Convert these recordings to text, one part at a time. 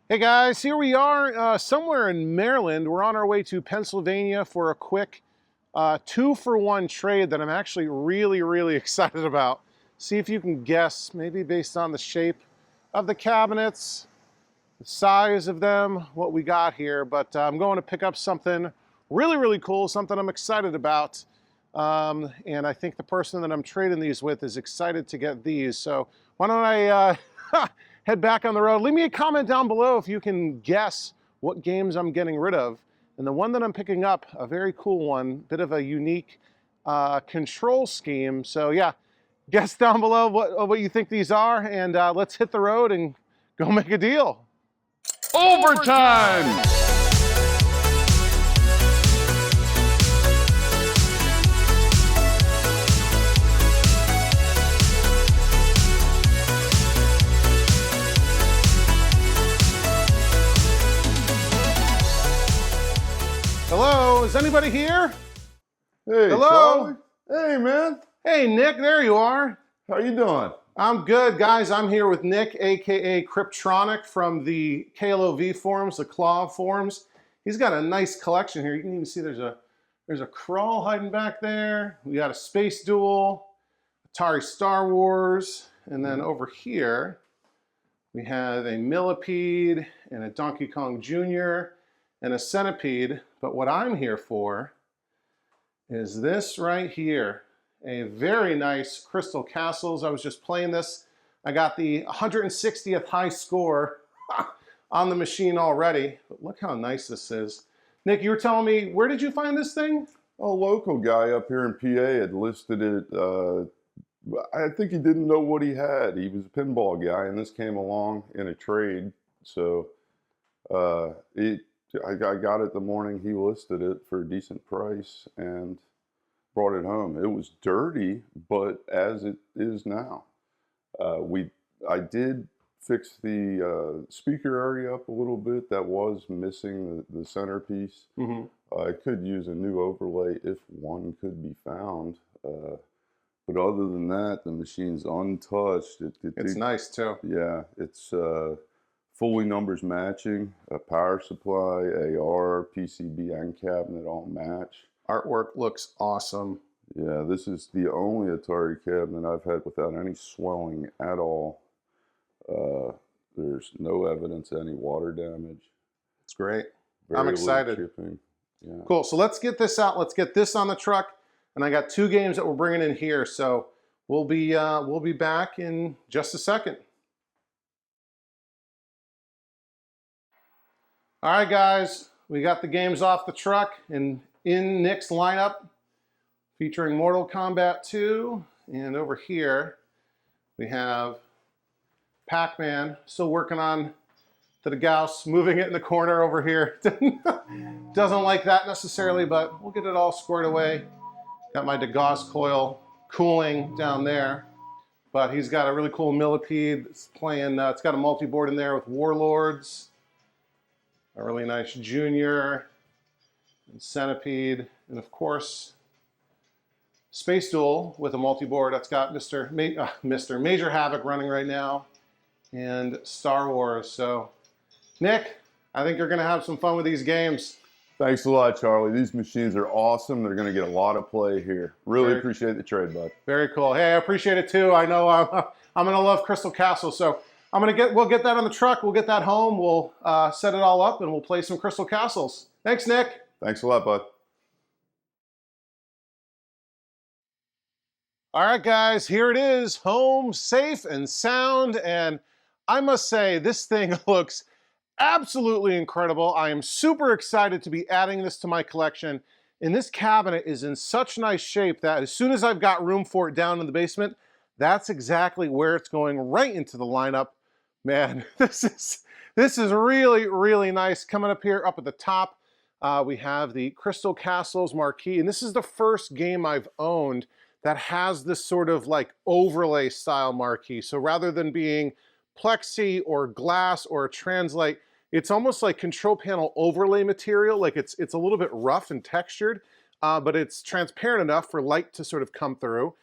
Hey guys, here we are somewhere in Maryland. We're on our way to Pennsylvania for a quick 2-for-1 trade that I'm actually really excited about. See if you can guess, maybe based on the shape of the cabinets, the size of them, what we got here. But I'm going to pick up something really cool, something I'm excited about. And I think the person that I'm trading these with is excited to get these. So why don't I head back on the road. Leave me a comment down below if you can guess what games I'm getting rid of. And the one that I'm picking up, a very cool one, bit of a unique control scheme. So yeah, guess down below what you think these are, and let's hit the road and go make a deal. Overtime! Hello, is anybody here? Hey, Hello? Charlie. Hey, man. Hey, Nick, there you are. How you doing? I'm good, guys. I'm here with Nick, aka Kryptronic, from the KLOV forums, the KLOV forums. He's got a nice collection here. You can even see there's a crawl hiding back there. We got a Space Duel, Atari Star Wars, and then over here we have a Millipede and a Donkey Kong Jr. and a Centipede. But what I'm here for is this right here. A very nice Crystal Castles. I was just playing this. I got the 160th high score on the machine already. But look how nice this is. Nick, you were telling me, where did you find this thing? A local guy up here in PA had listed it. I think he didn't know what he had. He was a pinball guy, and this came along in a trade. So I got it the morning he listed it for a decent price and brought it home. It was dirty, but as it is now. I did fix the speaker area up a little bit. That was missing the centerpiece. I could use a new overlay if one could be found. But other than that, the machine's untouched. It's nice too. Yeah, it's fully numbers matching, a power supply, AR, PCB, and cabinet all match. Artwork looks awesome. Yeah, this is the only Atari cabinet I've had without any swelling at all. There's no evidence of any water damage. It's great. Very I'm little excited. chipping. Yeah. Cool, so let's get this out. Let's get this on the truck. And I got 2 games that we're bringing in here. So we'll be back in just a second. All right, guys, we got the games off the truck and in Nick's lineup, featuring Mortal Kombat 2. And over here, we have Pac-Man, still working on the Gauss, moving it in the corner over here. Doesn't like that necessarily, but we'll get it all squared away. Got my DeGauss coil cooling down there. But he's got a really cool Millipede. It's playing, it's got a multi-board in there with Warlords. A really nice Junior and Centipede, and of course, Space Duel with a multi-board that's got Mr. Major Havoc running right now, and Star Wars. So, Nick, I think you're going to have some fun with these games. Thanks a lot, Charlie. These machines are awesome. They're going to get a lot of play here. Really appreciate the trade, bud. Very cool. Hey, I appreciate it too. I know I'm going to love Crystal Castles, so we'll get that on the truck. We'll get that home. We'll set it all up and we'll play some Crystal Castles. Thanks, Nick. Thanks a lot, bud. All right, guys, here it is, home, safe and sound. And I must say, this thing looks absolutely incredible. I am super excited to be adding this to my collection. And this cabinet is in such nice shape that as soon as I've got room for it down in the basement, that's exactly where it's going, right into the lineup. Man, this is really nice. Coming up here, up at the top, we have the Crystal Castles marquee, and this is the first game I've owned that has this sort of like overlay style marquee. So rather than being plexi or glass or a translate, it's almost like control panel overlay material. Like it's a little bit rough and textured, but it's transparent enough for light to sort of come through.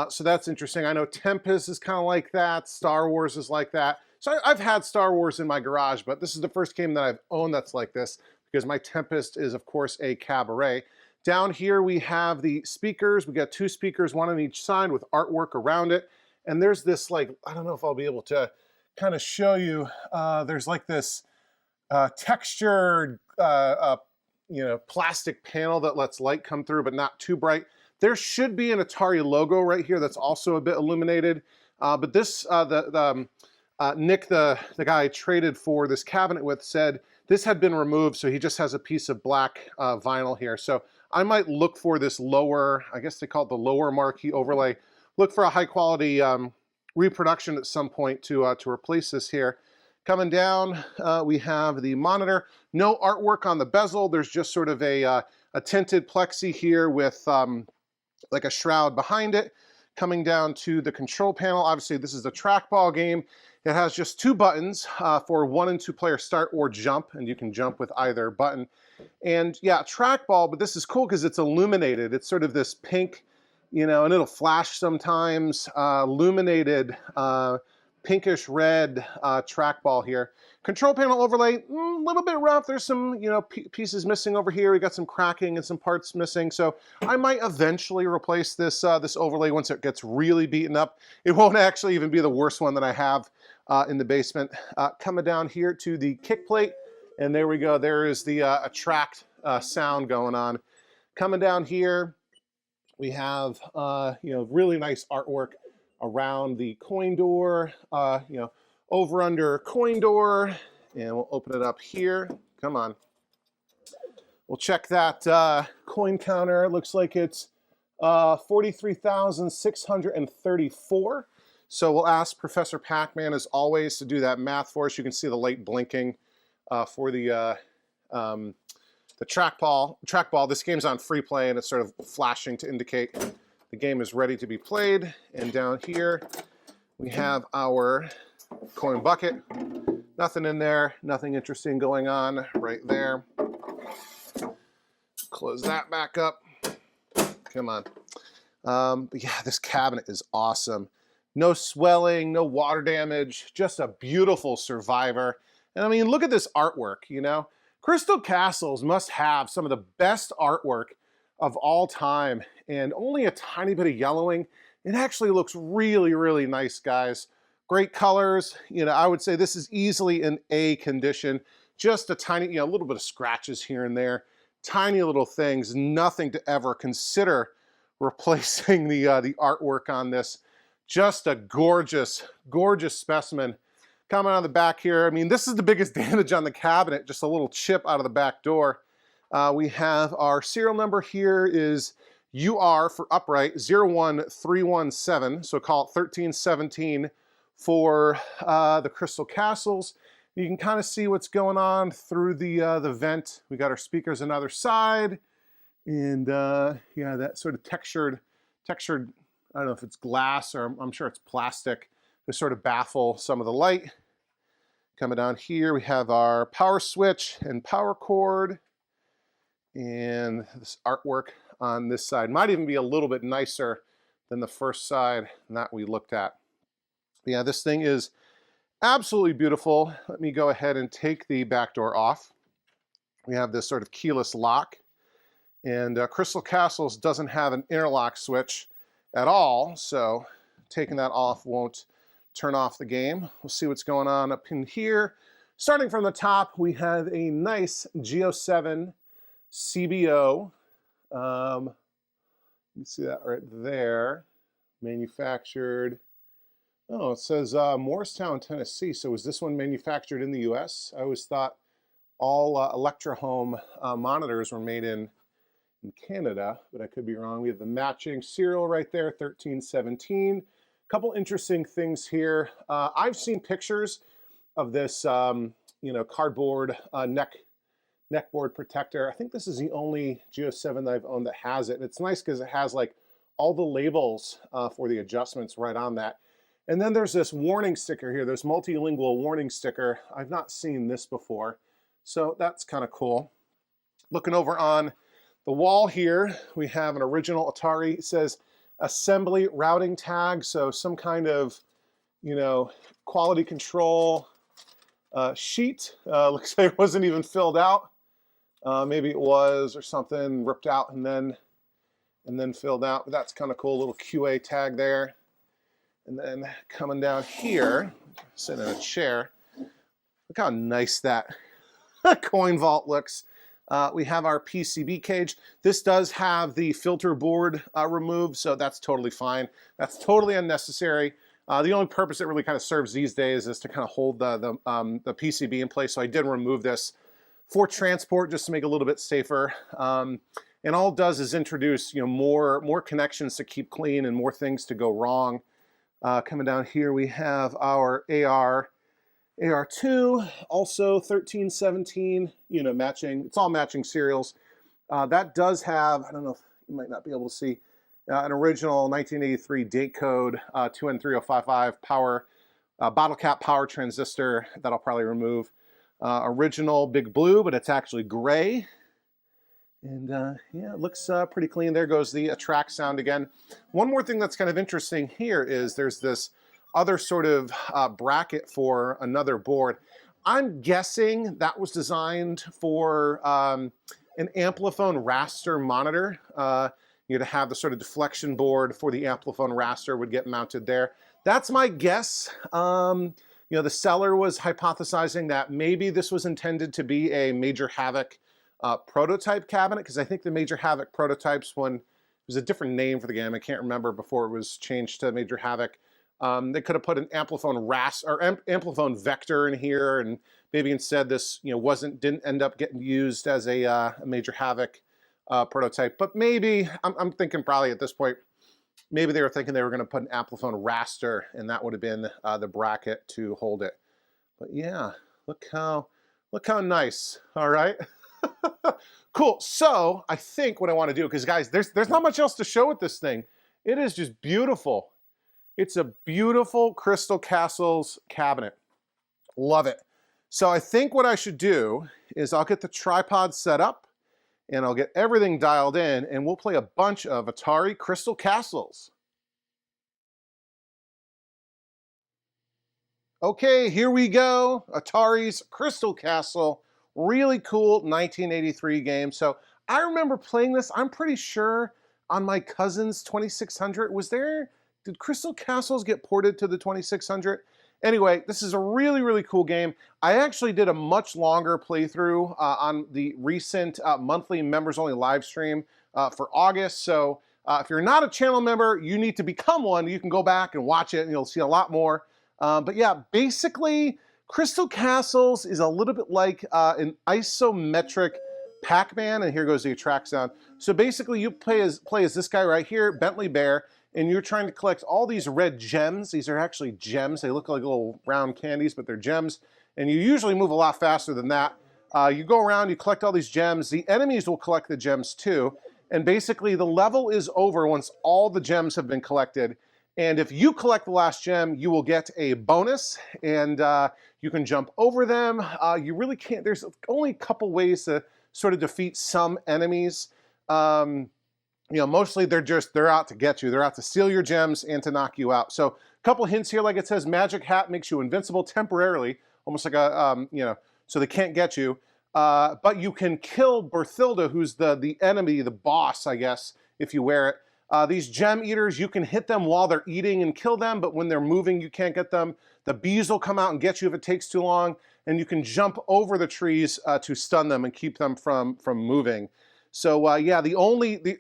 So that's interesting. I know Tempest is kind of like that. Star Wars is like that. So I've had Star Wars in my garage, but this is the first game that I've owned that's like this, because my Tempest is, of course, a cabaret. Down here we have the speakers. We got 2 speakers, one on each side with artwork around it. And there's this, like, I don't know if I'll be able to kind of show you, there's like this textured, plastic panel that lets light come through, but not too bright. There should be an Atari logo right here that's also a bit illuminated. But this, Nick, the guy I traded for this cabinet with, said this had been removed, so he just has a piece of black vinyl here. So I might look for this lower, I guess they call it the lower marquee overlay, look for a high quality reproduction at some point to replace this here. Coming down, we have the monitor. No artwork on the bezel. There's just sort of a tinted plexi here with like a shroud behind it. Coming down to the control panel, obviously this is a trackball game. It has just 2 buttons for 1 and 2 player start or jump, and you can jump with either button. And yeah, trackball, but this is cool because it's illuminated. It's sort of this pink, and it'll flash sometimes, illuminated pinkish red trackball here. Control panel overlay, a little bit rough. There's some, pieces missing over here. We got some cracking and some parts missing. So I might eventually replace this this overlay once it gets really beaten up. It won't actually even be the worst one that I have in the basement. Coming down here to the kick plate, and there we go. There is the attract sound going on. Coming down here, we have really nice artwork around the coin door, over under coin door, and we'll open it up here. Come on. We'll check that coin counter. It looks like it's 43,634. So we'll ask Professor Pac-Man, as always, to do that math for us. You can see the light blinking for the trackball. This game's on free play, and it's sort of flashing to indicate the game is ready to be played. And down here, we have our coin bucket. Nothing in there, nothing interesting going on right there. Close that back up. Come on. But yeah, this cabinet is awesome. No swelling, no water damage, just a beautiful survivor. And I mean, look at this artwork, Crystal Castles must have some of the best artwork of all time, and only a tiny bit of yellowing. It actually looks really, really nice, guys. Great colors. I would say this is easily in A condition. Just a tiny, a little bit of scratches here and there. Tiny little things, nothing to ever consider replacing the artwork on this. Just a gorgeous, gorgeous specimen. Coming on the back here, I mean, this is the biggest damage on the cabinet, just a little chip out of the back door. We have our serial number here is UR for upright 01317, so call it 1317 for the Crystal Castles. You can kind of see what's going on through the vent. We got our speakers on the other side, and yeah, that sort of textured, I don't know if it's glass or I'm sure it's plastic, to sort of baffle some of the light. Coming down here, we have our power switch and power cord, and this artwork on this side might even be a little bit nicer than the first side that we looked at. Yeah, this thing is absolutely beautiful. Let me go ahead and take the back door off. We have this sort of keyless lock, and Crystal Castles doesn't have an interlock switch at all, so taking that off won't turn off the game. We'll see what's going on up in here. Starting from the top, we have a nice G07 CBO. You can see that right there. Manufactured. Oh, it says Morristown, Tennessee. So was this one manufactured in the US? I always thought all Electra Home monitors were made in Canada, but I could be wrong. We have the matching serial right there, 1317. Couple interesting things here. I've seen pictures of this, cardboard neckboard protector. I think this is the only G07 that I've owned that has it. And it's nice because it has like all the labels for the adjustments right on that. And then there's this warning sticker here. There's multilingual warning sticker. I've not seen this before, so that's kind of cool. Looking over on the wall here, we have an original Atari. It says assembly routing tag, so some kind of, you know, quality control sheet. Looks like it wasn't even filled out. Maybe it was or something, ripped out and then filled out. But that's kind of cool, little QA tag there. And then coming down here, sit in a chair. Look how nice that coin vault looks. We have our PCB cage. This does have the filter board removed, so that's totally fine. That's totally unnecessary. The only purpose it really kind of serves these days is to kind of hold the PCB in place. So I did remove this for transport just to make it a little bit safer. And all it does is introduce, you know, more connections to keep clean and more things to go wrong. Coming down here, we have our AR2, also 13, 17, you know, matching. It's all matching serials. That does have, I don't know if you might not be able to see, an original 1983 date code 2N3055 power, bottle cap power transistor that I'll probably remove. Original big blue, but it's actually gray. And yeah, it looks pretty clean. There goes the attract sound again. One more thing that's kind of interesting here is there's this other sort of bracket for another board. I'm guessing that was designed for an Amplifone raster monitor. You know, to have the sort of deflection board for the Amplifone raster would get mounted there. That's my guess. You know, the seller was hypothesizing that maybe this was intended to be a Major Havoc prototype cabinet, because I think the Major Havoc prototypes, when it was a different name for the game, I can't remember before it was changed to Major Havoc. They could have put an Amplifone Amplifone Vector in here, and maybe instead this, you know, didn't end up getting used as a Major Havoc prototype. But maybe I'm thinking probably at this point, maybe they were thinking they were going to put an Amplifone raster, and that would have been the bracket to hold it. But yeah, look how nice. All right. Cool. So I think what I want to do, because guys, there's not much else to show with this thing. It is just beautiful. It's a beautiful Crystal Castles cabinet. Love it. So I think what I should do is I'll get the tripod set up and I'll get everything dialed in, and we'll play a bunch of Atari Crystal Castles. Okay, here we go. Atari's Crystal Castle. Really cool 1983 game. So I remember playing this, I'm pretty sure, on my cousin's 2600. Did Crystal Castles get ported to the 2600? Anyway, this is a really, really cool game. I actually did a much longer playthrough on the recent monthly members-only live stream for August. So if you're not a channel member, you need to become one. You can go back and watch it, and you'll see a lot more. But yeah, basically, Crystal Castles is a little bit like an isometric Pac-Man, and here goes the attract sound. So basically, you play as this guy right here, Bentley Bear, and you're trying to collect all these red gems. These are actually gems. They look like little round candies, but they're gems. And you usually move a lot faster than that. You go around, you collect all these gems. The enemies will collect the gems too. And basically, the level is over once all the gems have been collected. And if you collect the last gem, you will get a bonus, and you can jump over them. You really can't, there's only a couple ways to sort of defeat some enemies. You know, mostly they're out to get you. They're out to steal your gems and to knock you out. So a couple hints here, like it says, magic hat makes you invincible temporarily, almost like a, you know, so they can't get you. But you can kill Berthilda, who's the enemy, the boss, I guess, if you wear it. These gem eaters, you can hit them while they're eating and kill them, but when they're moving, you can't get them. The bees will come out and get you if it takes too long, and you can jump over the trees to stun them and keep them from moving. So yeah,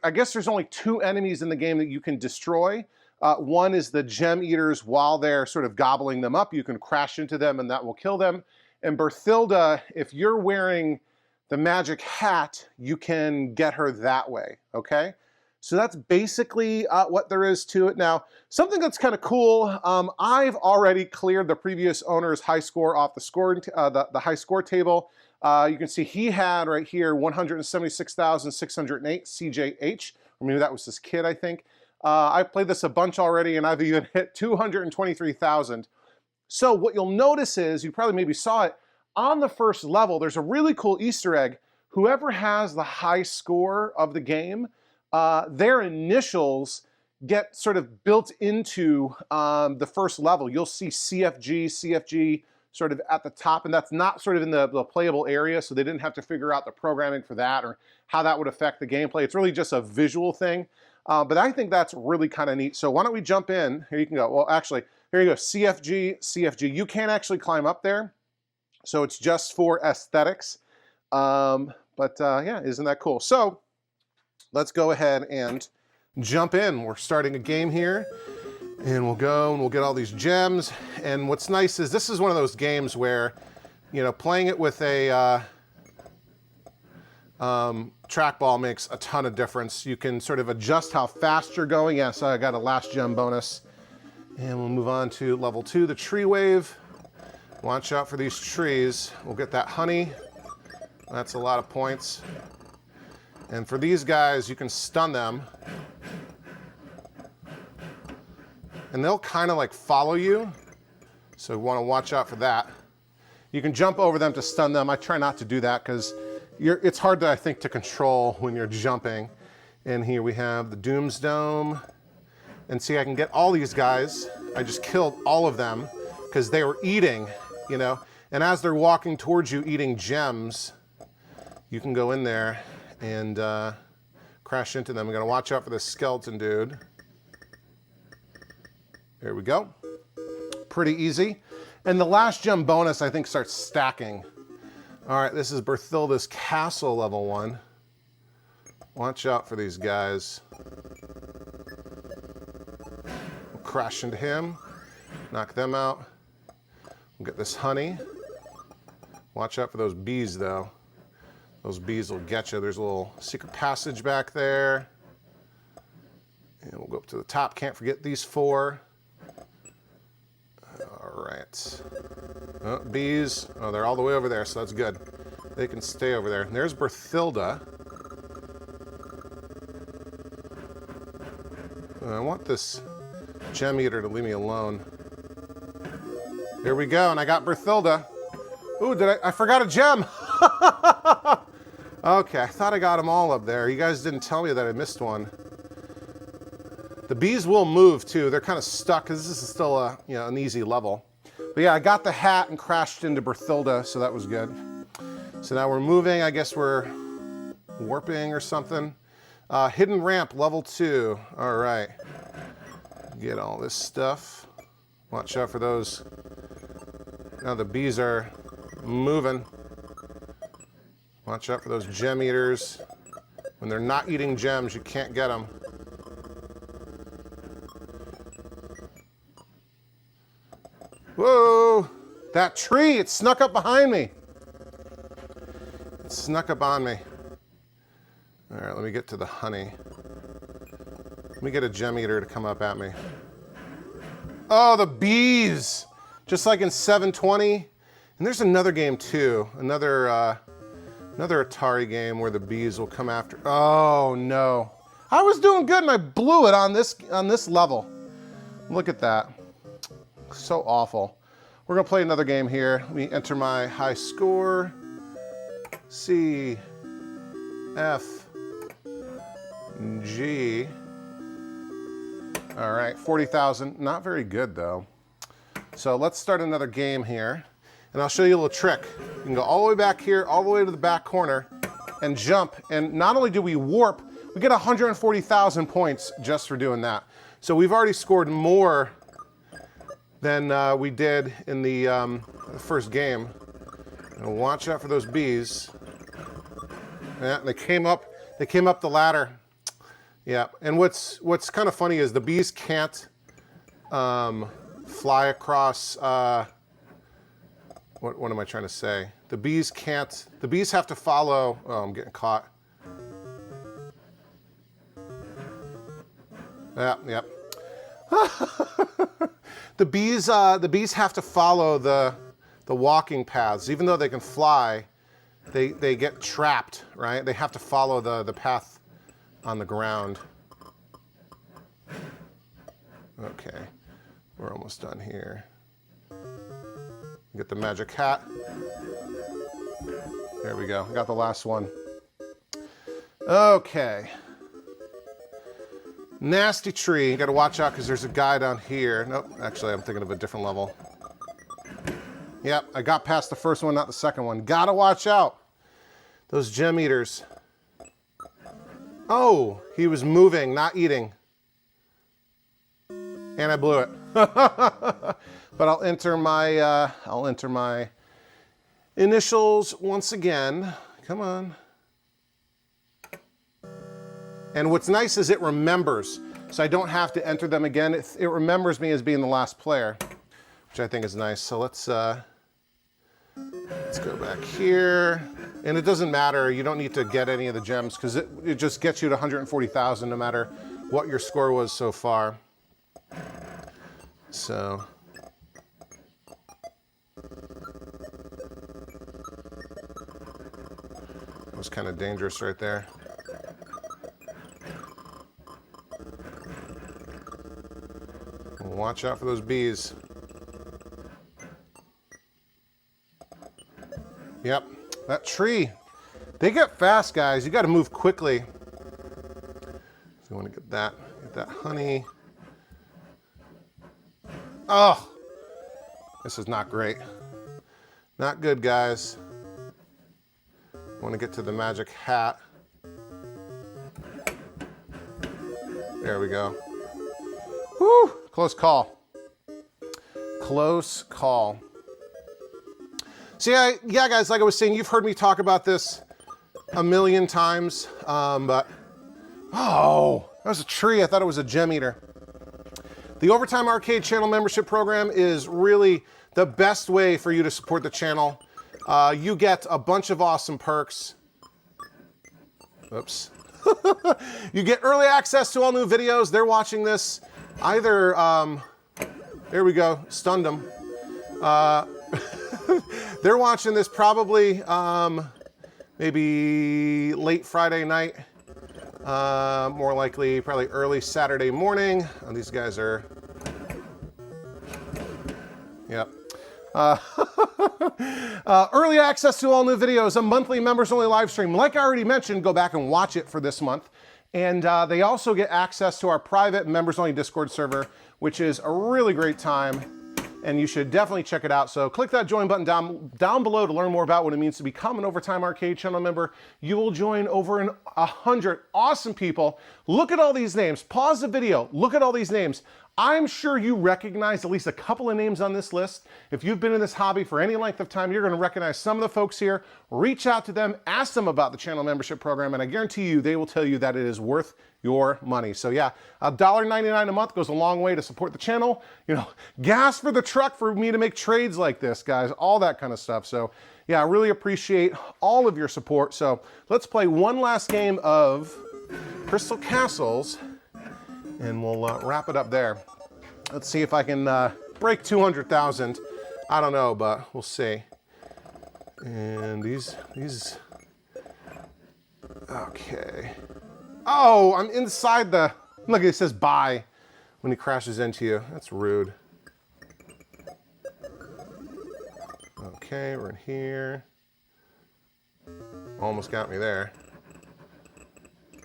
I guess there's only two enemies in the game that you can destroy. One is the gem eaters while they're sort of gobbling them up. You can crash into them and that will kill them. And Berthilda, if you're wearing the magic hat, you can get her that way, okay? So that's basically what there is to it. Now, something that's kind of cool, I've already cleared the previous owner's high score off the high score table. You can see he had right here 176,608 CJH, or maybe that was his kid, I think. I've played this a bunch already, and I've even hit 223,000. So what you'll notice is, you probably maybe saw it, on the first level, there's a really cool Easter egg. Whoever has the high score of the game, their initials get sort of built into the first level. You'll see CFG sort of at the top, and that's not sort of in the playable area, so they didn't have to figure out the programming for that or how that would affect the gameplay. It's really just a visual thing, but I think that's really kind of neat. So why don't we jump in? Here you can go. Well, actually, here you go, CFG. You can't actually climb up there, so it's just for aesthetics. Yeah, isn't that cool? So let's go ahead and jump in. We're starting a game here, and we'll go and we'll get all these gems. And what's nice is this is one of those games where, you know, playing it with a trackball makes a ton of difference. You can sort of adjust how fast you're going. Yes, I got a last gem bonus. And we'll move on to level 2, the tree wave. Watch out for these trees. We'll get that honey. That's a lot of points. And for these guys, you can stun them. And they'll kind of like follow you. So you want to watch out for that. You can jump over them to stun them. I try not to do that because it's hard to, I think, to control when you're jumping. And here we have the Doomsdome. And see, I can get all these guys. I just killed all of them because they were eating, you know. And as they're walking towards you eating gems, you can go in there and crash into them. I'm gonna watch out for this skeleton dude. There we go. Pretty easy. And the last gem bonus, I think, starts stacking. All right, this is Berthilda's Castle level 1. Watch out for these guys. We'll crash into him, knock them out. We'll get this honey. Watch out for those bees, though. Those bees will get you. There's a little secret passage back there. And we'll go up to the top. Can't forget these 4. All right. Oh, bees. Oh, they're all the way over there, so that's good. They can stay over there. And there's Berthilda. I want this gem eater to leave me alone. Here we go, and I got Berthilda. Ooh, I forgot a gem. Okay, I thought I got them all up there. You guys didn't tell me that I missed one. The bees will move too. They're kind of stuck because this is still a, you know, an easy level. But yeah, I got the hat and crashed into Berthilda, so that was good. So now we're moving. I guess we're warping or something. Hidden ramp, level 2. All right. Get all this stuff. Watch out for those. Now the bees are moving. Watch out for those gem eaters. When they're not eating gems, you can't get them. Whoa! That tree, it snuck up behind me. It snuck up on me. All right, let me get to the honey. Let me get a gem eater to come up at me. Oh, the bees! Just like in 720. And there's another game too. Another Atari game where the bees will come after. Oh no. I was doing good and I blew it on this level. Look at that. So awful. We're gonna play another game here. Let me enter my high score. C, F, G. All right, 40,000. Not very good though. So let's start another game here. And I'll show you a little trick. You can go all the way back here, all the way to the back corner, and jump. And not only do we warp, we get 140,000 points just for doing that. So we've already scored more than we did in the first game. And watch out for those bees. Yeah, they came up the ladder. Yeah, and what's kind of funny is the bees can't fly across. What am I trying to say? The bees can't. The bees have to follow. Oh, I'm getting caught. Yeah, yep. The bees have to follow the walking paths, even though they can fly. They get trapped, right? They have to follow the path on the ground. Okay, we're almost done here. Get the magic hat. There we go. I got the last one. Okay. Nasty tree. You got to watch out because there's a guy down here. Nope, actually, I'm thinking of a different level. Yep, I got past the first one, not the second one. Gotta watch out. Those gem eaters. Oh, he was moving, not eating. And I blew it. But I'll enter my initials once again. Come on. And what's nice is it remembers, so I don't have to enter them again. It remembers me as being the last player, which I think is nice. So let's go back here. And it doesn't matter, you don't need to get any of the gems because it just gets you to 140,000 no matter what your score was so far. So. That was kind of dangerous right there. Watch out for those bees. Yep, that tree. They get fast, guys. You got to move quickly. So you want to get that honey. Oh, this is not great. Not good, guys. I want to get to the magic hat. There we go. Whew, close call. Close call. So yeah, guys, like I was saying, you've heard me talk about this a million times, but, oh, that was a tree. I thought it was a gem eater. The Overtime Arcade channel membership program is really the best way for you to support the channel. You get a bunch of awesome perks. Oops. You get early access to all new videos. They're watching this. Either, there we go, stunned them. They're watching this probably maybe late Friday night. More likely, probably early Saturday morning. Oh, these guys are, yep. Early access to all new videos, a monthly members-only live stream. Like I already mentioned, go back and watch it for this month. And they also get access to our private members-only Discord server, which is a really great time. And you should definitely check it out. So click that join button down below to learn more about what it means to become an Overtime Arcade channel member. You will join over 100 awesome people. Look at all these names. Pause the video. Look at all these names. I'm sure you recognize at least a couple of names on this list. If you've been in this hobby for any length of time, you're going to recognize some of the folks here. Reach out to them, ask them about the channel membership program, and I guarantee you they will tell you that it is worth your money. So yeah, $1.99 a month goes a long way to support the channel. You know, gas for the truck for me to make trades like this, guys, all that kind of stuff. So yeah, I really appreciate all of your support. So let's play one last game of Crystal Castles, and we'll wrap it up there. Let's see if I can break 200,000. I don't know, but we'll see. And these, okay. Oh, I'm inside the, look, it says bye when he crashes into you. That's rude. Okay, we're in here. Almost got me there.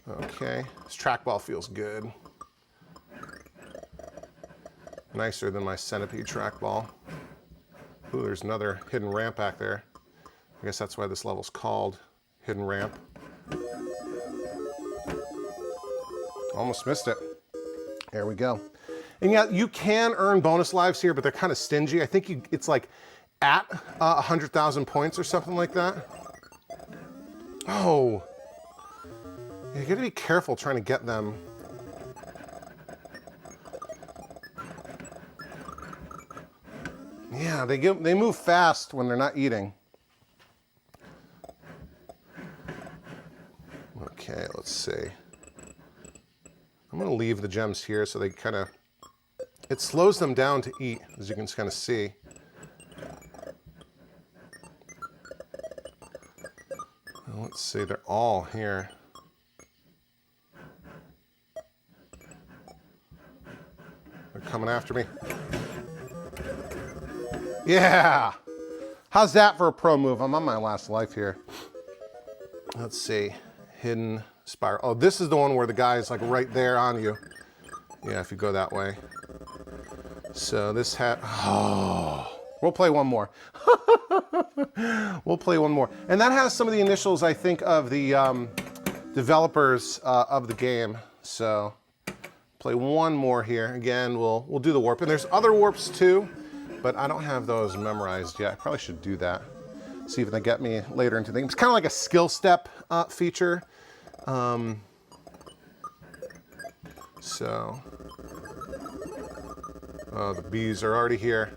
Okay, this trackball feels good. Nicer than my centipede trackball. Ooh, there's another hidden ramp back there. I guess that's why this level's called Hidden Ramp. Almost missed it. There we go. And yeah, you can earn bonus lives here, but they're kind of stingy. I think it's like at 100,000 points or something like that. Oh. You gotta be careful trying to get them. Yeah, they move fast when they're not eating. Okay, let's see. I'm gonna leave the gems here so they kind of, it slows them down to eat, as you can kind of see. Well, let's see, they're all here. They're coming after me. Yeah! How's that for a pro move? I'm on my last life here. Let's see. Hidden spiral. Oh, this is the one where the guy is like right there on you. Yeah, if you go that way. So this we'll play one more. We'll play one more. And that has some of the initials, I think, of the developers of the game. So play one more here. Again, we'll do the warp. And there's other warps too, but I don't have those memorized yet. I probably should do that. See if they get me later into things. It's kind of like a skill step feature. So, oh, the bees are already here.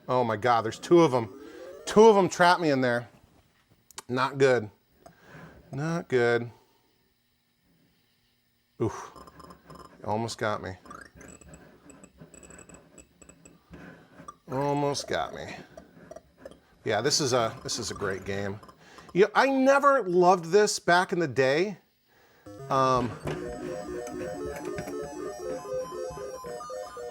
Oh my God, there's two of them. Two of them trapped me in there. Not good. Not good. Oof, almost got me. Almost got me. Yeah, this is a great game. Yeah, I never loved this back in the day.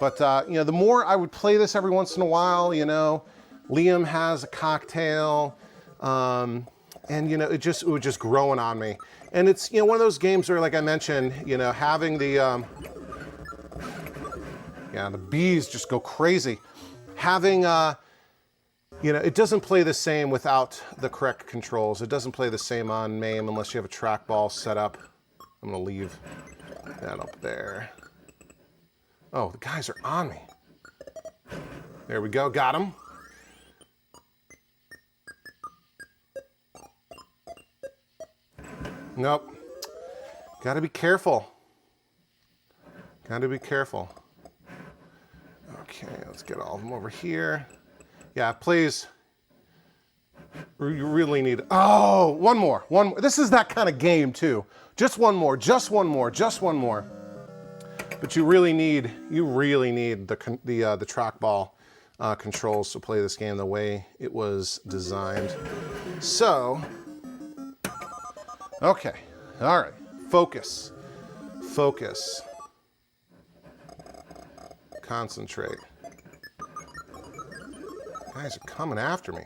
But you know, the more I would play this every once in a while, you know, Liam has a cocktail, and you know, it was just growing on me. And it's, you know, one of those games where, like I mentioned, you know, having the yeah, the bees just go crazy. Having you know, it doesn't play the same without the correct controls. It doesn't play the same on MAME unless you have a trackball set up. I'm gonna leave that up there. Oh, the guys are on me. There we go, got him. Nope. Gotta be careful. Gotta be careful. Okay, let's get all of them over here. Yeah, please. You really need, oh, one more. This is that kind of game too. Just one more, just one more, just one more. But you really need the trackball controls to play this game the way it was designed. So, okay, all right, focus, focus, concentrate. Guys are coming after me.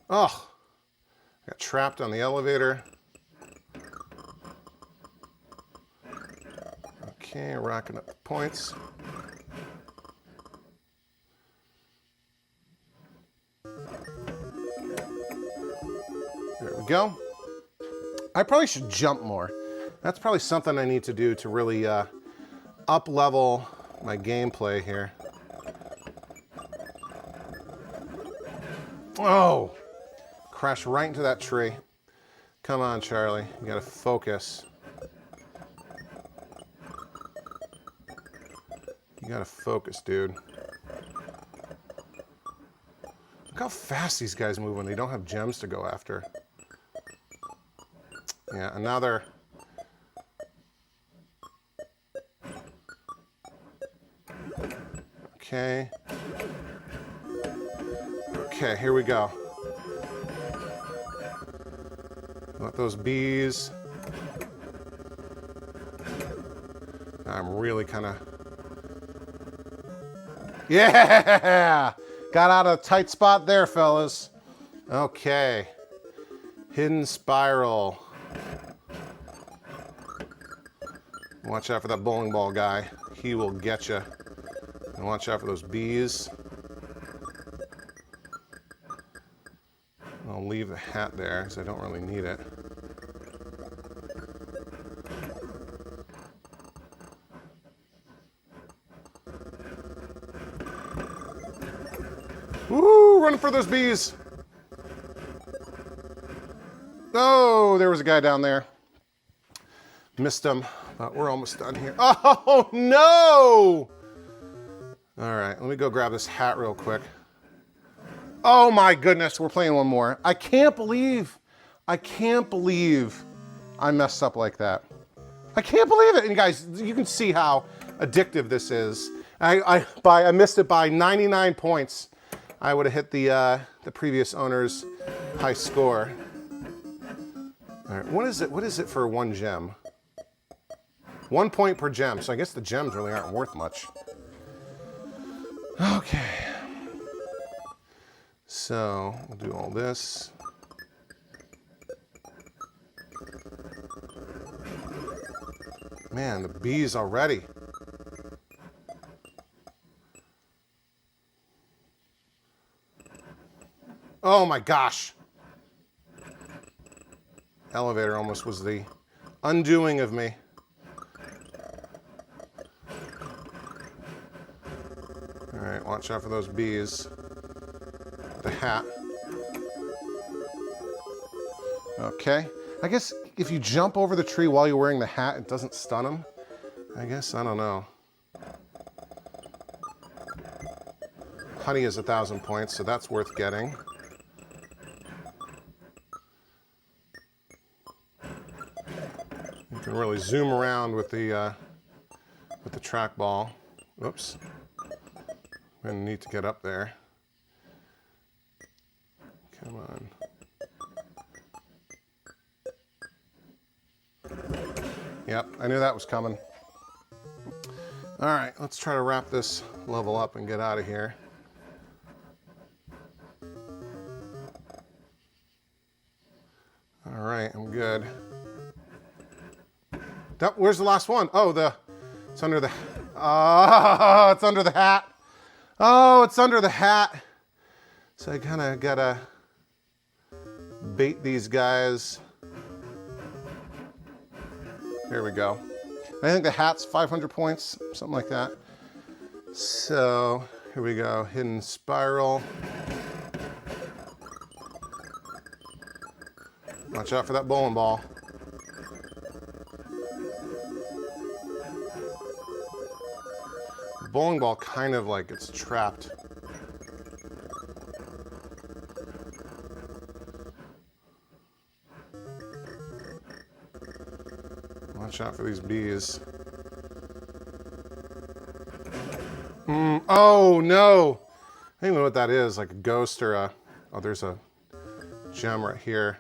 Oh, got trapped on the elevator. Okay, racking up the points. There we go. I probably should jump more. That's probably something I need to do to really up-level my gameplay here. Oh, crashed right into that tree. Come on, Charlie, you gotta focus. You gotta focus, dude. Look how fast these guys move when they don't have gems to go after. Yeah, another. Okay. Okay, here we go. Let those bees. I'm really kind of. Yeah! Got out of a tight spot there, fellas. Okay. Hidden spiral. Watch out for that bowling ball guy. He will get you. And watch out for those bees. I'll leave the hat there because I don't really need it. Woo! Running for those bees. Oh, there was a guy down there. Missed him, but we're almost done here. Oh, no! All right, let me go grab this hat real quick. Oh my goodness, we're playing one more. I can't believe I messed up like that. I can't believe it. And you guys, you can see how addictive this is. I missed it by 99 points. I would have hit the previous owner's high score. All right, what is it for one gem? 1 point per gem, so I guess the gems really aren't worth much. Okay. So we'll do all this. Man, the bees already. Oh my gosh. Elevator almost was the undoing of me. All right, watch out for those bees. The hat. Okay. I guess if you jump over the tree while you're wearing the hat, it doesn't stun them. I guess, I don't know. Honey is 1,000 points, so that's worth getting. You can really zoom around with the trackball. Whoops. I'm gonna need to get up there. Come on. Yep, I knew that was coming. All right, let's try to wrap this level up and get out of here. All right, I'm good. Where's the last one? Oh, it's under the, oh, it's under the hat. Oh, it's under the hat. So I kind of gotta bait these guys. There we go. I think the hat's 500 points, something like that. So here we go, hidden spiral. Watch out for that bowling ball. The bowling ball kind of like gets trapped. Watch out for these bees. Oh no! I don't know what that is, like a ghost or a, oh, there's a gem right here.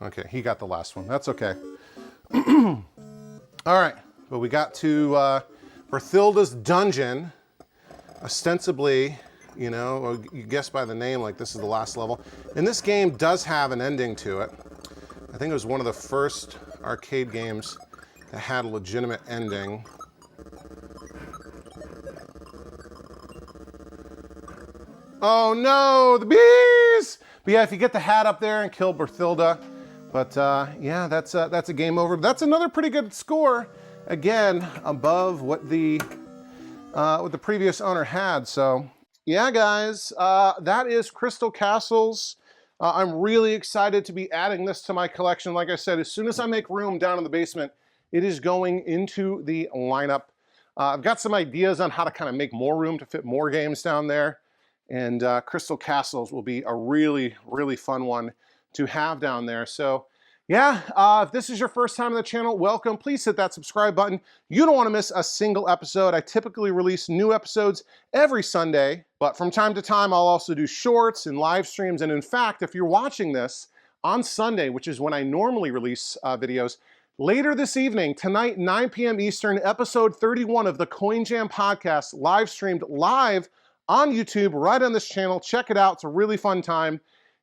Okay, he got the last one. That's okay. All right, well, we got to Berthilda's dungeon. Ostensibly, you know, you guess by the name, like this is the last level. And this game does have an ending to it. I think it was one of the first arcade games that had a legitimate ending. Oh no, the bees! But yeah, if you get the hat up there and kill Berthilda, but yeah, that's a game over. That's another pretty good score. Again, above what the previous owner had. So yeah, guys, that is Crystal Castles. I'm really excited to be adding this to my collection. Like I said, as soon as I make room down in the basement, it is going into the lineup. I've got some ideas on how to kind of make more room to fit more games down there. And Crystal Castles will be a really, really fun one to have down there. So yeah, if this is your first time on the channel, welcome. Please hit that subscribe button. You don't want to miss a single episode. I typically release new episodes every Sunday, but from time to time, I'll also do shorts and live streams. And in fact, if you're watching this on Sunday, which is when I normally release videos, later this evening, tonight, 9 p.m. Eastern, episode 31 of the Coin Jam podcast, live streamed live on YouTube, right on this channel. Check it out. It's a really fun time.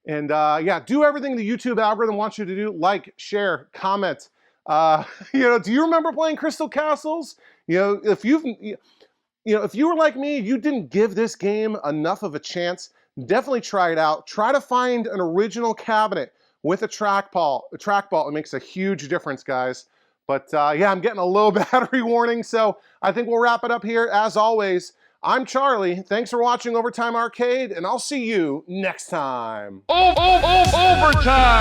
And yeah, do everything the YouTube algorithm wants you to do. Like, share, comment. You know, do you remember playing Crystal Castles? You know, if you were like me, you didn't give this game enough of a chance, definitely try it out. Try to find an original cabinet with a trackball. It makes a huge difference, guys. But yeah, I'm getting a low battery warning, so I think we'll wrap it up here. As always, I'm Charlie. Thanks for watching Overtime Arcade, and I'll see you next time. Overtime!